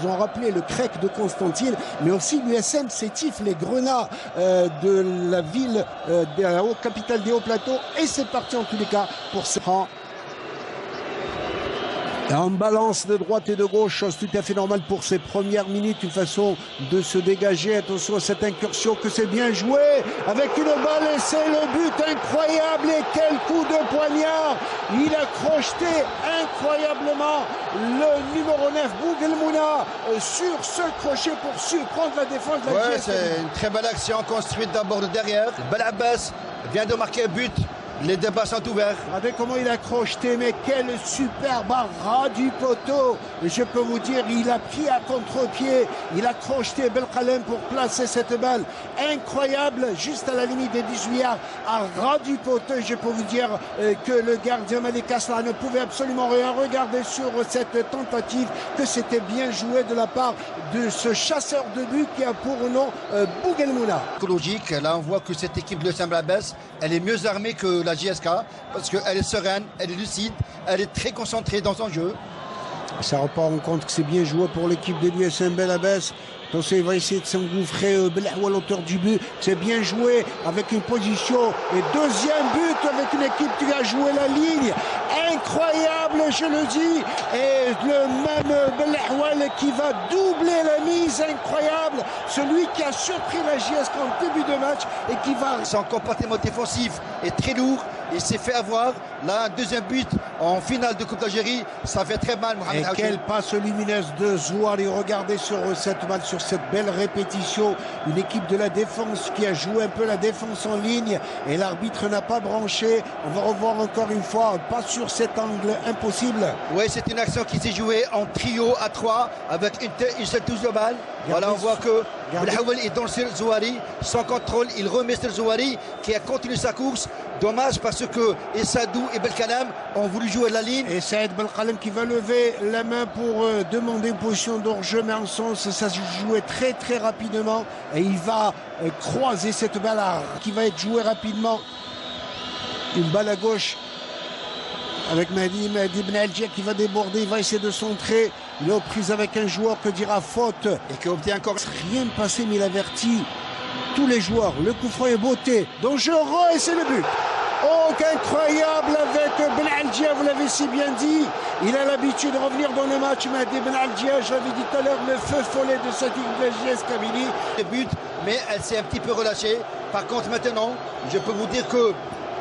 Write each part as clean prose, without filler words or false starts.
Ils ont rappelé le CREC de Constantine, mais aussi l'USM Sétif, les Grenats de la ville, de la haute capitale des Hauts-Plateaux. Et c'est parti en tous les cas pour ces rangs. En balance de droite et de gauche, chose tout à fait normale pour ces premières minutes, une façon de se dégager. Attention à cette incursion que c'est bien joué avec une balle et c'est le but incroyable. Et quel coup de poignard! Il a crocheté incroyablement le numéro 9 Bougelmouna sur ce crochet pour surprendre la défense de la GS. C'est une très belle action construite d'abord de derrière. Belabbès vient de marquer un but. Les débats sont ouverts. Regardez comment il a crocheté, mais quel superbe ras du poteau. Et je peux vous dire, il a pris à contre-pied. Il a crocheté Belkhalem pour placer cette balle incroyable, juste à la limite des 18 yards, à ras du poteau. Et je peux vous dire que le gardien Malik Aslan ne pouvait absolument rien regarder sur cette tentative, que c'était bien joué de la part de ce chasseur de but qui a pour nom Bougelmouna. Logique, là on voit que cette équipe de Saint-Blabès, elle est mieux armée que la JSK parce qu'elle est sereine, elle est lucide, elle est très concentrée dans son jeu. Ça repart en compte que c'est bien joué pour l'équipe de l'USM Belabès. Attention, il va essayer de s'engouffrer à l'auteur du but. C'est bien joué avec une position. Et deuxième but avec une équipe qui a joué la ligne. Incroyable, je le dis. Et le même Belahwal qui va doubler la mise. Incroyable. Celui qui a surpris la JSK en début de match et qui va... Son comportement défensif est très lourd. Il s'est fait avoir. Là, un deuxième but en finale de Coupe d'Algérie. Ça fait très mal, Mohamed Haoui. Et quelle passe lumineuse de Zouari. Regardez sur cette balle, sur cette belle répétition. Une équipe de la défense qui a joué un peu la défense en ligne. Et l'arbitre n'a pas branché. On va revoir encore une fois. Pas sur cet angle impossible. Oui, c'est une action qui s'est jouée en trio à 3 avec une seule touche de balle. Voilà, on voit que Belahwal est dans le Zouari. Sans contrôle, il remet sur Zouari qui a continué sa course. Dommage parce que Essadou et Belkhalem ont voulu jouer la ligne. Et Saïd Belkhalem qui va lever la main pour demander une position d'hors-jeu, mais en sens, ça se jouait très très rapidement. Et il va croiser cette balle qui va être jouée rapidement. Une balle à gauche avec Mahdi Ben Algia qui va déborder, il va essayer de centrer. Il est aux prises avec un joueur que dira faute. Et qui obtient encore... Rien de passé, mais il avertit tous les joueurs. Le coup franc est beauté, dangereux et c'est le but. Oh, incroyable avec Ben Algia, vous l'avez si bien dit. Il a l'habitude de revenir dans le match. Mahdi Ben Algia, je l'avais dit tout à l'heure, le feu follet de cette équipe de la JS Kabylie. Le but, mais elle s'est un petit peu relâchée. Par contre, maintenant, je peux vous dire que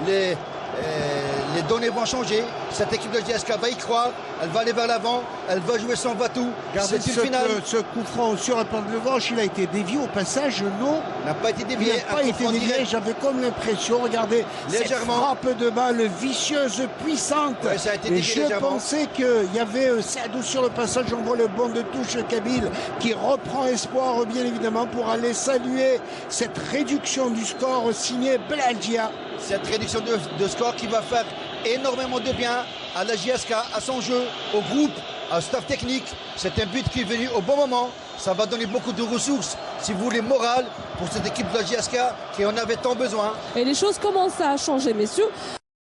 les données vont changer. Cette équipe de JSK va y croire. Elle va aller vers l'avant. Elle va jouer son va-tout. C'est une finale. Ce coup franc sur un plan de revanche, il a été dévié au passage, non? Il n'a pas été dévié. Il n'a pas été dévié. J'avais comme l'impression, regardez, légèrement. Cette frappe de balle vicieuse, puissante. Ouais, ça a été et je pensais qu'il y avait Sadou sur le passage. On voit le banc de touche Kabyle qui reprend espoir, bien évidemment, pour aller saluer cette réduction du score signé Belalgia. Cette réduction de score qui va faire énormément de bien à la JSK, à son jeu, au groupe, au staff technique. C'est un but qui est venu au bon moment. Ça va donner beaucoup de ressources, si vous voulez, morales pour cette équipe de la JSK qui en avait tant besoin. Et les choses commencent à changer, messieurs.